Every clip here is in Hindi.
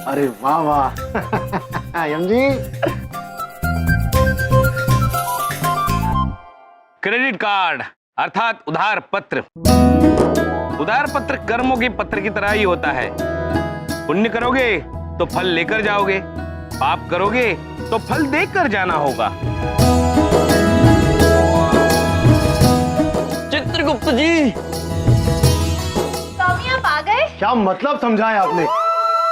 अरे वाह वाह यम जी। क्रेडिट कार्ड अर्थात उधार पत्र। उधार पत्र कर्मों के पत्र की तरह ही होता है। पुण्य करोगे तो फल लेकर जाओगे, पाप करोगे तो फल देकर जाना होगा। चित्रगुप्त जी, स्वामी आप आ गए? क्या मतलब समझाया आपने?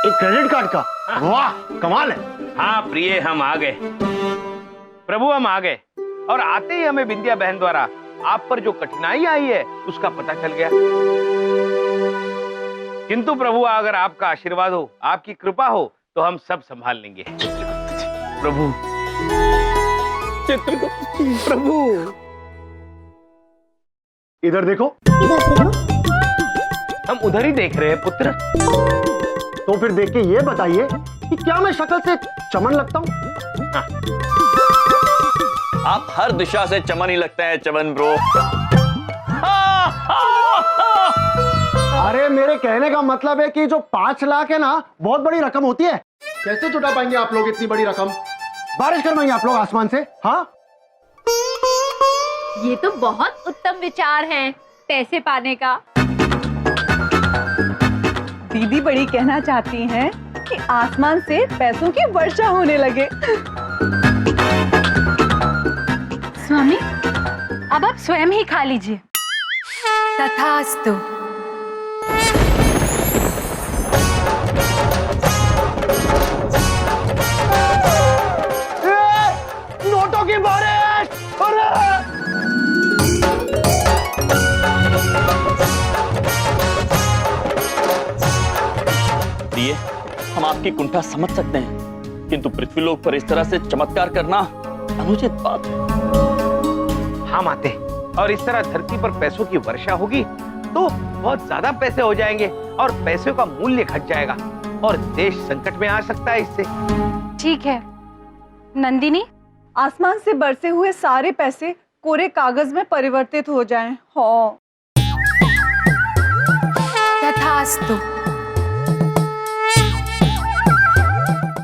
एक क्रेडिट कार्ड का? वाह कमाल है। हाँ प्रिय, हम आ गए प्रभु, हम आ गए। और आते ही हमें बिंदिया बहन द्वारा आप पर जो कठिनाई आई है उसका पता चल गया। किंतु प्रभु अगर आपका आशीर्वाद हो, आपकी कृपा हो तो हम सब संभाल लेंगे। प्रभु, चित्रगुप्त जी, प्रभु। इधर देखो। हम उधर ही देख रहे हैं पुत्र। तो फिर देख के ये बताइए कि क्या मैं शक्ल से चमन लगता हूँ? हाँ। आप हर दिशा से चमन ही लगता है चमन ब्रो। अरे मेरे कहने का मतलब है कि जो 5 लाख है ना, बहुत बड़ी रकम होती है। कैसे जुटा पाएंगे आप लोग इतनी बड़ी रकम? बारिश करवाएंगे आप लोग आसमान से? हाँ, ये तो बहुत उत्तम विचार है पैसे पाने का। दीदी बड़ी कहना चाहती हैं कि आसमान से पैसों की वर्षा होने लगे। स्वामी अब आप स्वयं ही खा लीजिए। तथास्तु। नोटों की बारिश। प्रिय, हम आपकी कुंठा समझ सकते हैं, किंतु पृथ्वीलोक पर इस तरह से चमत्कार करना अनुचित बात है। हम आते और इस तरह धरती पर पैसों की वर्षा होगी तो बहुत ज्यादा पैसे हो जाएंगे और पैसों का मूल्य घट जाएगा और देश संकट में आ सकता है इससे। ठीक है नंदिनी, आसमान से बरसे हुए सारे पैसे कोरे कागज में परिवर्तित हो जाएं। हाँ। तथास्तु।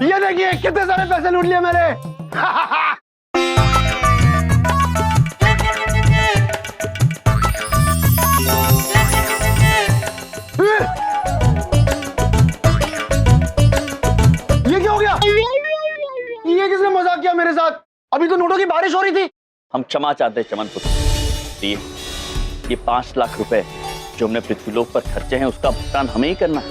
ये देखिए कितने सारे पैसे लूट लिए मैंने। ये क्या हो गया? ये किसने मजाक किया मेरे साथ? अभी तो नोटों की बारिश हो रही थी। हम क्षमा चाहते हैं चमन पुत्र। प्रिय, ये 5 लाख रुपए जो हमने पृथ्वीलोक पर खर्चे हैं उसका भुगतान हमें ही करना है,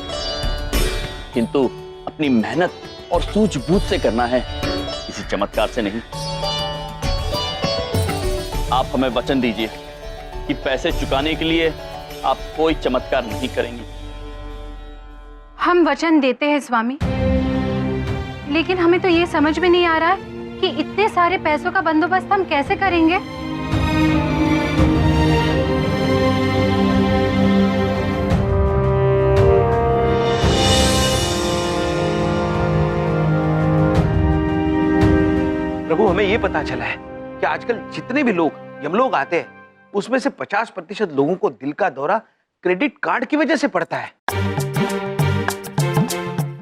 किंतु अपनी मेहनत और सूझबूझ से करना है, किसी चमत्कार से नहीं। आप हमें वचन दीजिए कि पैसे चुकाने के लिए आप कोई चमत्कार नहीं करेंगी। हम वचन देते हैं स्वामी, लेकिन हमें तो ये समझ में नहीं आ रहा है कि इतने सारे पैसों का बंदोबस्त हम कैसे करेंगे। प्रभु हमें ये पता चला है कि आजकल जितने भी लोग यमलोक आते हैं उसमें से 50% लोगों को दिल का दौरा क्रेडिट कार्ड की वजह से पड़ता है।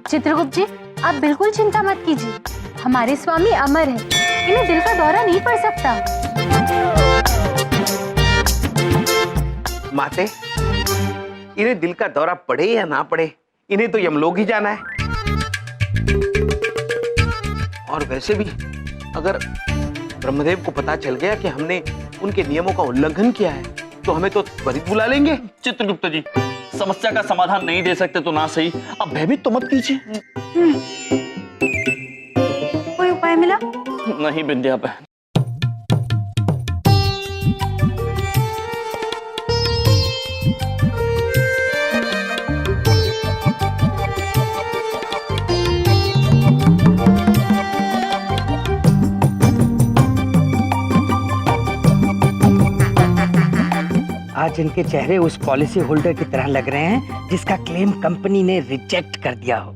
चित्रगुप्त जी आप बिल्कुल चिंता मत कीजिए, हमारे स्वामी अमर हैं, इन्हें दिल का दौरा नहीं पड़ सकता। माते, इन्हें दिल का दौरा पड़े या ना पड़े, इन्हें तो यमलोक ही जाना है। और वैसे भी अगर ब्रह्मदेव को पता चल गया कि हमने उनके नियमों का उल्लंघन किया है तो हमें तो त्वरित बुला लेंगे। चित्रगुप्त जी, समस्या का समाधान नहीं दे सकते तो ना सही, अब भयभीत तो मत कीजिए। कोई उपाय मिला? नहीं बिंदिया बहन। आज इनके चेहरे उस पॉलिसी होल्डर की तरह लग रहे हैं जिसका क्लेम कंपनी ने रिजेक्ट कर दिया हो।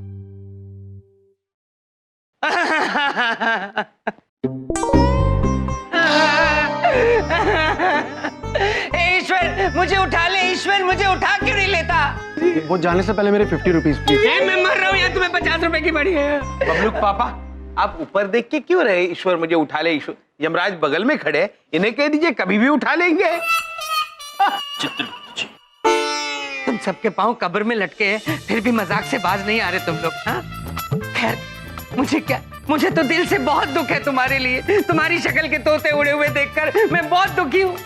ईश्वर मुझे उठा ले, ईश्वर मुझे उठा क्यों नहीं लेता? वो जाने से पहले मेरे 50 रुपीज प्लीज। मैं मर रहा हूँ यार, तुम्हें 50 रुपए की पड़ी है। बबलू पापा, आप ऊपर देख के क्यों रहे? ईश्वर मुझे उठा ले। ईश्वर, यमराज बगल में खड़े, इन्हें कह दीजिए कभी भी उठा लेंगे। चित्रगुप्त जी, तुम सबके पाँव कब्र में लटके हैं, फिर भी मजाक से बाज नहीं आ रहे तुम लोग। हाँ, खैर मुझे क्या, मुझे तो दिल से बहुत दुख है तुम्हारे लिए। तुम्हारी शक्ल के तोते उड़े हुए देखकर मैं बहुत दुखी हूँ।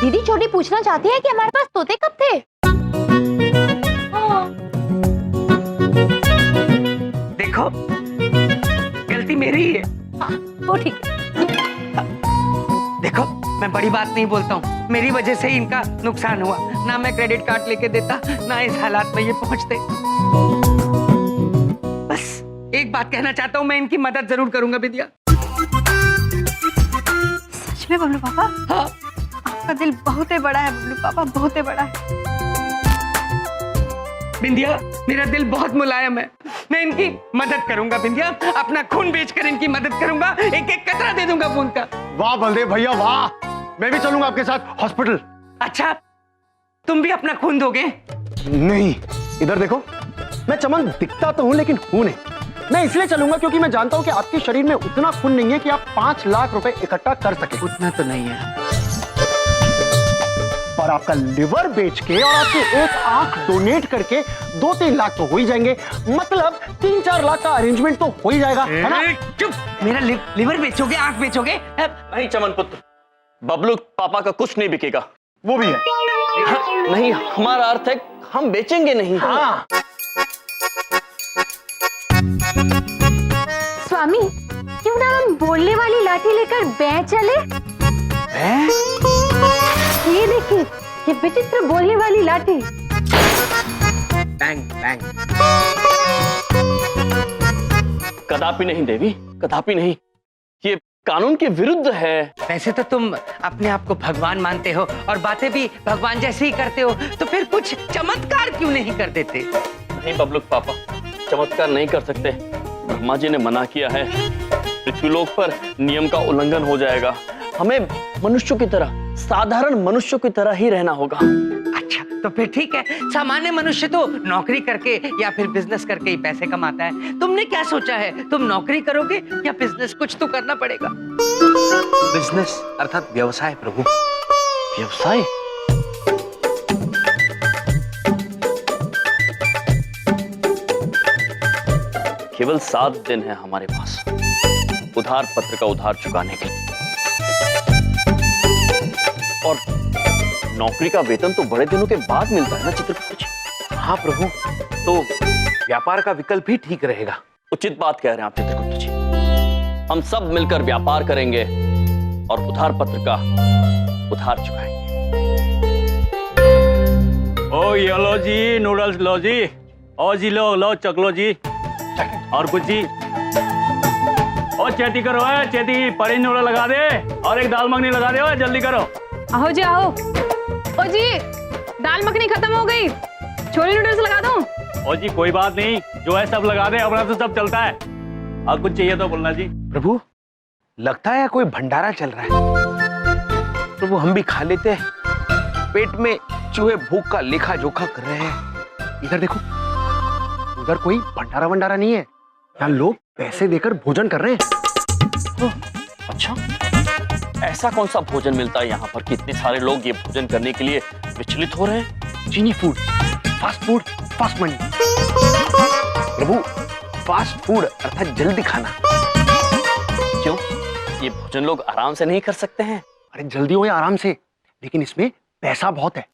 दीदी छोटी पूछना चाहती है कि हमारे पास तोते कब थे? देखो, गलती मेरी ही है। वो ठीक है। देखो, मैं बड़ी बात नहीं बोलता हूँ, मेरी वजह से ही इनका नुकसान हुआ। ना मैं क्रेडिट कार्ड लेके देता, ना इस हालात में ये पहुंचते। बस एक बात कहना चाहता हूँ, मैं इनकी मदद जरूर करूंगा विद्या। सच में बबलू पापा? हाँ, आपका दिल बहुत ही बड़ा है बबलू पापा, बहुत ही बड़ा है। बिंदिया, मेरा दिल बहुत मुलायम है, मैं इनकी मदद करूंगा। बिंदिया, अपना खून बेचकर इनकी मदद करूंगा, एक एक कतरा दे दूंगा खून का। वाह बलदेव भैया वाह, मैं भी चलूंगा आपके साथ हॉस्पिटल। अच्छा, तुम भी अपना खून दोगे? नहीं, इधर देखो, मैं चमन दिखता तो हूं लेकिन हूं नहीं। मैं इसलिए चलूंगा क्योंकि मैं जानता हूं कि आपके शरीर में उतना खून नहीं है कि आप 5 लाख रुपए इकट्ठा कर सके। उतना तो नहीं है, पर आपका लिवर बेच के और आपकी एक आंख डोनेट करके 2-3 लाख तो हो ही जाएंगे। मतलब 3-4 लाख का अरेंजमेंट तो हो ही जाएगा, है ना? चुप, मेरा लिवर बेचोगे, आंख बेचोगे? नहीं चमन पुत्र, बबलू पापा का कुछ नहीं बिकेगा। वो भी है। नहीं, हमारा अर्थ है हम बेचेंगे नहीं। हाँ। स्वामी, क्यों ना हम बोलने वाली लाठी लेकर बैठ चले? ये देखिए, ये विचित्र बोलने वाली लाठी। Bang bang. कदापि नहीं देवी, कदापि नहीं, ये कानून के विरुद्ध है। वैसे तो तुम अपने आप को भगवान मानते हो और बातें भी भगवान जैसे ही करते हो, तो फिर कुछ चमत्कार क्यों नहीं कर देते? नहीं बबलू पापा, चमत्कार नहीं कर सकते। ब्रह्मा जी ने मना किया है, पृथ्वीलोक पर नियम का उल्लंघन हो जाएगा। हमें मनुष्यों की तरह, साधारण मनुष्यों की तरह ही रहना होगा। अच्छा, तो फिर ठीक है, सामान्य मनुष्य तो नौकरी करके या फिर बिजनेस करके ही पैसे कमाता है। तुमने क्या सोचा है, तुम नौकरी करोगे या बिजनेस? कुछ तो करना पड़ेगा। बिजनेस अर्थात व्यवसाय प्रभु। व्यवसाय? केवल 7 दिन है हमारे पास उधार पत्र का उधार चुकाने के, और नौकरी का वेतन तो बड़े दिनों के बाद मिलता है ना चित्रगुप्त जी। हाँ प्रभु, तो व्यापार का विकल्प ही ठीक रहेगा। उचित बात कह रहे हैं आप चित्रगुप्त जी। हम सब मिलकर व्यापार करेंगे और उधार पत्र का उधार चुकाएंगे। ओ ये लो जी नूडल्स लो जी, ओ जी लो चकलो जी, और कुछ जी। ओ चेती करो है, चेती पनीर नूडल लगा दे और एक दाल मखनी लगा दे, जल्दी करो। आओ जी आओ। ओ जी, दाल मखनी खत्म हो गई, छोले नूडल्स लगा दूं? ओ जी कोई बात नहीं, जो है सब लगा दे, अपना तो सब चलता है। और कुछ चाहिए तो बोलना जी। प्रभु, लगता है कोई भंडारा चल रहा है। प्रभु, हम भी खा लेते हैं। पेट में चूहे भूख का लेखा जोखा कर रहे हैं। इधर देखो, उधर कोई भंडारा वंडारा नहीं है, यहाँ लोग पैसे देकर भोजन कर रहे हैं। अच्छा, ऐसा कौन सा भोजन मिलता है यहाँ पर कि इतने सारे लोग ये भोजन करने के लिए विचलित हो रहे हैं? चीनी food, fast food, fast money. प्रभु, फास्ट फूड अर्थात जल्दी खाना। क्यों, ये भोजन लोग आराम से नहीं कर सकते हैं? अरे जल्दी हो या आराम से, लेकिन इसमें पैसा बहुत है।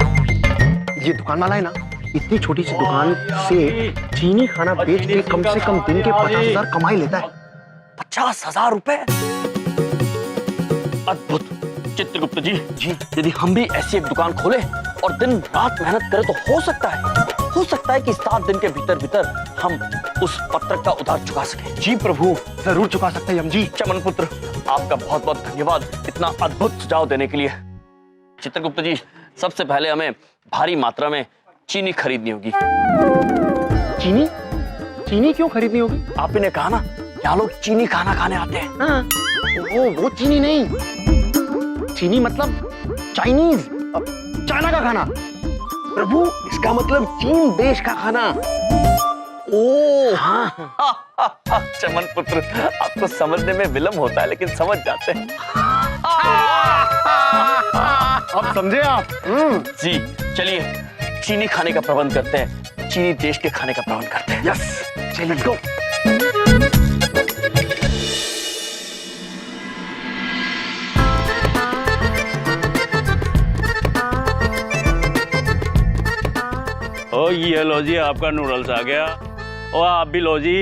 ये दुकान वाला है ना, इतनी छोटी सी दुकान से चीनी खाना बेच के कम से कम दिन के 50,000 कमाई लेता है। 50,000 रुपए? अद्भुत चित्रगुप्त जी। यदि हम भी ऐसी एक दुकान खोले और दिन रात मेहनत करें तो हो सकता है कि 7 दिन के भीतर भीतर हम उस पत्र का उधार चुका सकें। जी प्रभु, जरूर चुका सकते हैं हम जी। चमन पुत्र, आपका बहुत बहुत धन्यवाद इतना अद्भुत सुझाव देने के लिए। चित्रगुप्त जी, सबसे पहले हमें भारी मात्रा में चीनी खरीदनी होगी। चीनी? चीनी क्यों खरीदनी होगी? आप ही ने कहा ना, यहाँ लोग चीनी खाना खाने आते हैं। हाँ। वो चीनी नहीं, चीनी मतलब चाइनीज, चाइना का खाना। प्रभु, इसका मतलब चीन देश का खाना। ओ हाँ, चमन पुत्र, आपको समझने में विलंब होता है लेकिन समझ जाते हैं। अब समझे आप? जी चलिए चीनी खाने का प्रबंध करते हैं, चीनी देश के खाने का प्रबंध करते हैं। यस, चलिए लेट्स गो। ओ ये लो जी, आपका नूडल्स आ गया। ओ आप भी लो जी।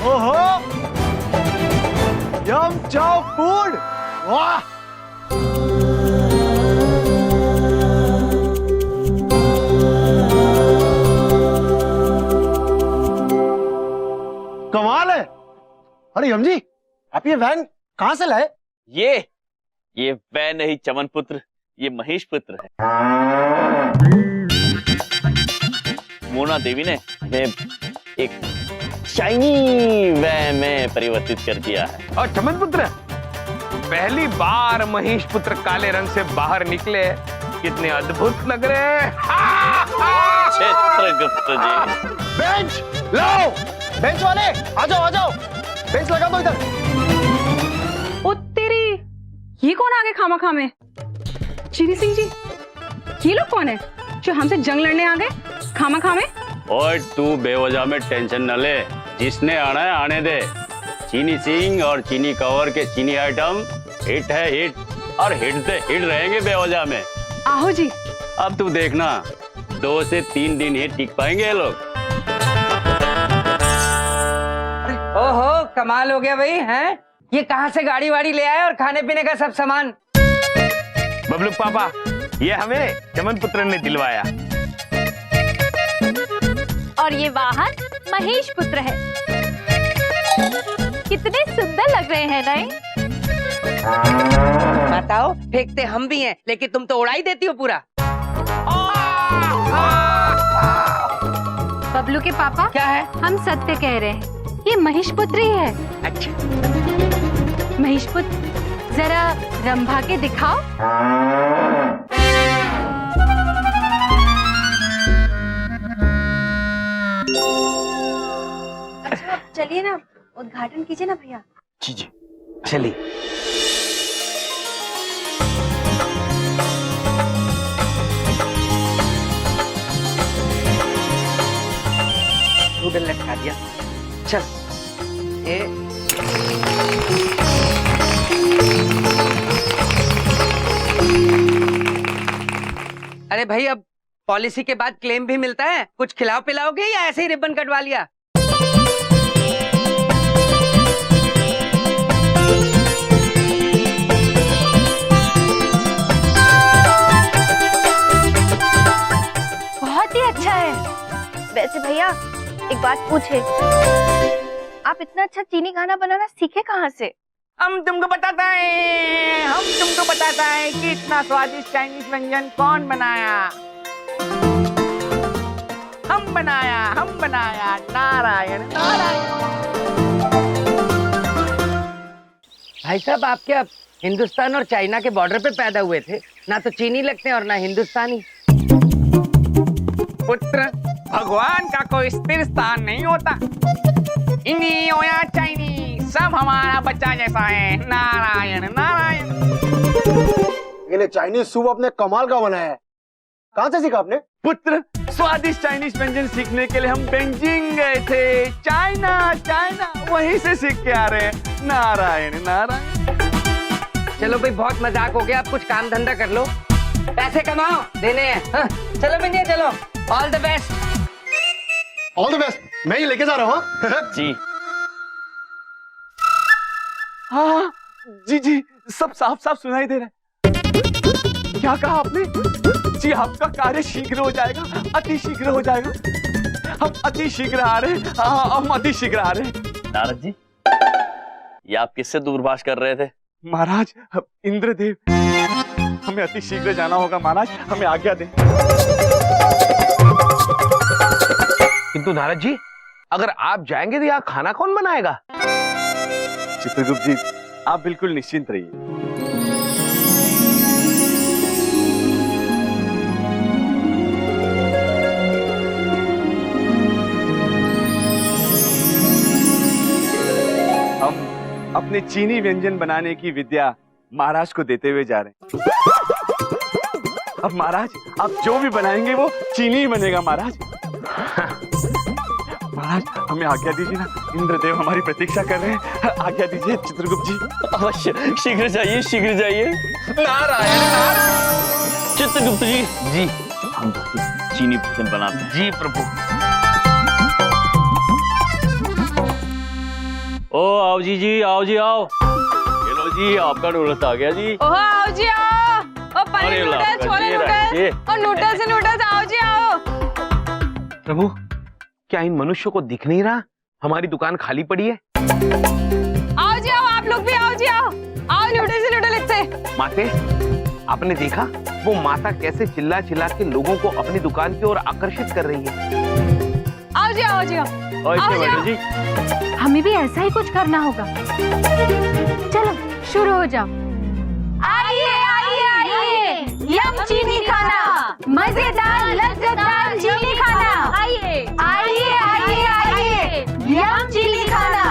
ओहो, यम चाओ फूड, वाह। कमाल है। अरे यम जी, आप ये वैन कहाँ से लाए? ये वह नहीं चमन पुत्र, ये महेश पुत्र है। मोना देवी ने एक शाइनी वह में परिवर्तित कर दिया है। और चमन पुत्र, पहली बार महेश पुत्र काले रंग से बाहर निकले, कितने अद्भुत लग रहे हैं। चित्रगुप्त जी। बेंच लाओ, बेंच वाले आ जाओ, बेंच लगा दो इधर। ओ तेरी, ये कौन आ गए खामा में? चीनी सिंह जी, ये लोग कौन है जो हमसे जंग लड़ने आ गए खामा में? और तू बेवजह में टेंशन न ले, जिसने आना है आने दे। चीनी सिंह और चीनी कवर के चीनी आइटम हिट है हिट, और हिट से हिट रहेंगे बेवजह में। आहो जी। अब तू देखना, 2 से 3 दिन ही टिक पाएंगे ये लोग। ओहो कमाल हो गया भाई, हैं? ये कहाँ से गाड़ी वाड़ी ले आए और खाने पीने का सब सामान? बबलू पापा, ये हमें चमन पुत्र ने दिलवाया। और ये वाहन महेश पुत्र है। कितने सुंदर लग रहे हैं नहीं? बताओ, फेंकते हम भी हैं, लेकिन तुम तो उड़ा ही देती हो पूरा। बबलू के पापा, क्या है? हम सत्य कह रहे हैं, ये महेश पुत्र ही है। अच्छा, महेश पुत्र, जरा रंभा के दिखाओ। अच्छा चलिए ना, उद्घाटन कीजिए ना भैया। जी चलिए। नूडल लटका दिया। चल अरे भाई, अब पॉलिसी के बाद क्लेम भी मिलता है। कुछ खिलाओ पिलाओगे या ऐसे ही रिबन कटवा लिया? बहुत ही अच्छा है। वैसे भैया एक बात पूछे, आप इतना अच्छा चीनी खाना बनाना सीखे कहाँ से? हम तुमको बताता है कि इतना स्वादिष्ट चाइनीज व्यंजन कौन बनाया। हम बनाया, नारायण नारायण। भाई साहब, आप क्या हिंदुस्तान और चाइना के बॉर्डर पे पैदा हुए थे? ना तो चीनी लगते हैं और ना हिंदुस्तानी। पुत्र, भगवान का कोई स्थिर स्थान नहीं होता। इंडी हो या चाइनी, सब हमारा बच्चा जैसा है। नारायण नारायण। ये चाइनीज सूप अपने कमाल का बनाया है, कहाँ से सीखा आपने? पुत्र, स्वादिष्ट चाइनीज व्यंजन सीखने के लिए हम बेजिंग गए थे। चाइना वहीं से सीख के आ रहे हैं। नारायण नारायण। चलो भाई, बहुत मजाक हो गया, अब कुछ काम धंधा कर लो, पैसे कमाओ, देने हैं। हाँ, चलो भैया चलो, all the best. All the best, मैं ही लेके जा रहा हूँ। जी हाँ जी, सब साफ साफ सुनाई दे रहा है। क्या कहा आपने? जी, आपका कार्य शीघ्र हो जाएगा, अति शीघ्र हो जाएगा। हम अति शीघ्र आ रहे हैं। हाँ, हम अति शीघ्र आ रहे हैं। नारद जी, ये आप किससे दूरभाष कर रहे थे? महाराज, इंद्रदेव, हमें अति शीघ्र जाना होगा महाराज, हमें आज्ञा दें। किंतु नारद जी, अगर आप जाएंगे तो यहाँ खाना कौन बनाएगा? चित्रगुप्त जी, आप बिल्कुल निश्चिंत रहिए। हम अपने चीनी व्यंजन बनाने की विद्या महाराज को देते हुए जा रहे हैं। अब महाराज, आप जो भी बनाएंगे वो चीनी ही बनेगा महाराज। महाराज, हमें आज्ञा दीजिए ना, इंद्रदेव हमारी प्रतीक्षा कर रहे हैं। आज्ञा दीजिए चित्रगुप्त जी। अवश्य, शीघ्र जाइए, शीघ्र जाइए। चित्रगुप्त जी, जी हम चीनी भोजन बनाते हैं। जी प्रभु। ओ आओ जी, आओ जी, आओ। ये लो जी, आपका नूडल्स आ गया जी। ओह आओ जी आओ। ओ पनीर नूडल्स, छोले नूडल्स और नूडल्स से नूडल्स, आओ जी आओ। प्रभु, क्या इन मनुष्यों को दिख नहीं रहा हमारी दुकान खाली पड़ी है? आओ जी आओ, आप लोग भी आओ जी आओ। आओ नूडल्स से नूडल इससे। माते, आपने देखा वो माता कैसे चिल्ला चिल्ला के लोगों को अपनी दुकान की ओर आकर्षित कर रही है? आओ जी आओ जी आओ। और आओ इससे जी, बैठो जी। हमें भी ऐसा ही कुछ करना होगा। चलो शुरू हो जाओ। आइए आइए आइए, यम चीनी खाना, मजेदार लज्जतदार चीनी खाना। आइए आइए आइए आइए, यम चीनी खाना।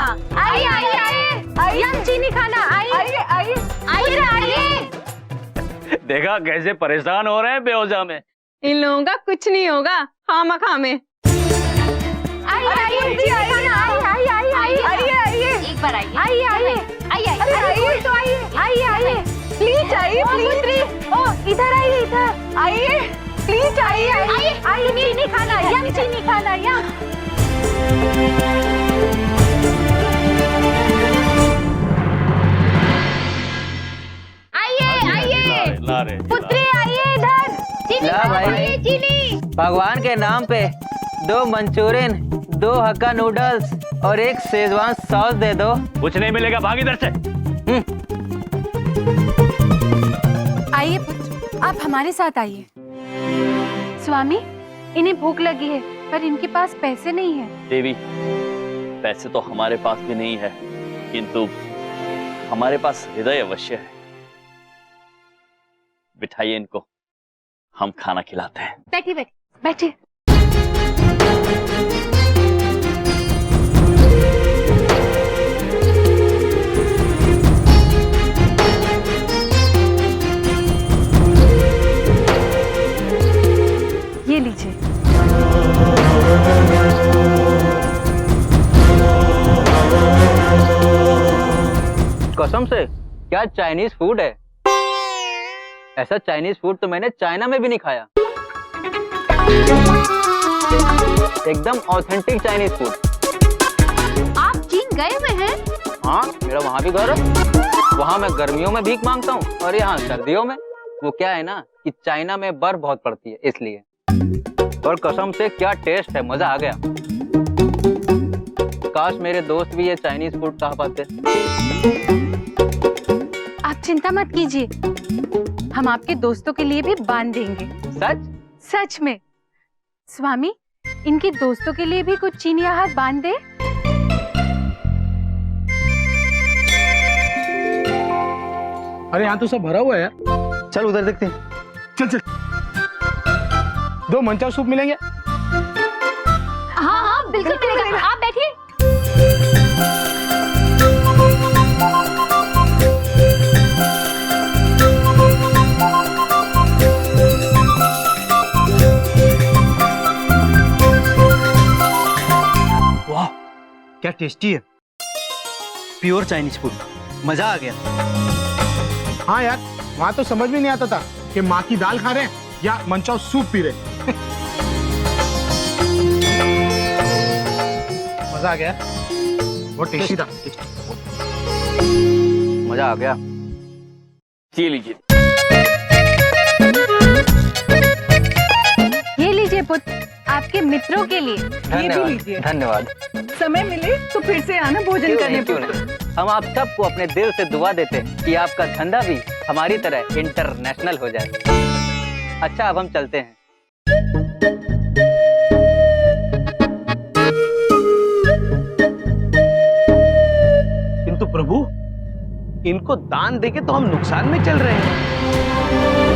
आइए आइए आइए, यम चीनी खाना। आइए आइए आइए आइए। देखा कैसे परेशान हो रहे हैं बेवजह में। इन लोगों का कुछ नहीं होगा, खामा में। आइए आइए चीनी खाना। आइए आइए आइए आइए आइए, एक बार आइए। आइए आइए आइए आइए, तो आइए आइए आइए, प्लीज आइए, प्लीज। ओ इधर आइए, इधर आइए, प्लीज आइए आइए आइए। चीनी खाना, यम चीनी खाना, यम। आइए आइए, ला रहे पुत्री आइए इधर। चीनी ला खाना, भाई। आइए चीनी। भगवान के नाम पे 2 मंचूरियन, 2 हक्का नूडल्स और 1 शेजवान सॉस दे दो। कुछ नहीं मिलेगा, भाग इधर से। आइए पुत्र, आप हमारे साथ आइए। स्वामी, इन्हें भूख लगी है पर इनके पास पैसे नहीं है। देवी, पैसे तो हमारे पास भी नहीं है, किंतु हमारे पास हृदय अवश्य है। बिठाइए इनको, हम खाना खिलाते हैं। बैठिए बैठिए बैठिए। ये लीजिए। कसम से, क्या चाइनीज फूड है? ऐसा चाइनीज फूड तो मैंने चाइना में भी नहीं खाया। एकदम ऑथेंटिक चाइनीज फूड। आप चीन गए हुए हैं? हाँ, मेरा वहाँ भी घर है। वहाँ मैं गर्मियों में भीख मांगता हूँ और यहाँ सर्दियों में। वो क्या है ना कि चाइना में बर्फ बहुत पड़ती है इसलिए। और कसम से क्या टेस्ट है, मजा आ गया। काश मेरे दोस्त भी ये चाइनीज फूड खा पाते। आप चिंता मत कीजिए, हम आपके दोस्तों के लिए भी बांध देंगे। सच? सच में। स्वामी, इनके दोस्तों के लिए भी कुछ चीनी आहार बांध दे। अरे यहाँ तो सब भरा हुआ है यार। चल उधर देखते हैं। चल चल। 2 मंचाव सूप मिलेंगे? हाँ हाँ बिल्कुल मिलेगा, आप बैठिए। वाह, क्या टेस्टी है। प्योर चाइनीज फूड, मजा आ गया। हाँ यार, वहाँ तो समझ में नहीं आता था कि माँ की दाल खा रहे हैं या मंचाव सूप पी रहे हैं। मजा आ गया, बहुत टेस्टी था। मजा आ गया। ये लीजिए। ये लीजिए पुत्र, आपके मित्रों के लिए। लीजिए। धन्यवाद। समय मिले तो फिर से आना भोजन करने। क्यों नहीं? हम आप सबको अपने दिल से दुआ देते हैं कि आपका धंधा भी हमारी तरह इंटरनेशनल हो जाए। अच्छा, अब हम चलते हैं। किंतु प्रभु, इनको दान देके तो हम नुकसान में चल रहे हैं।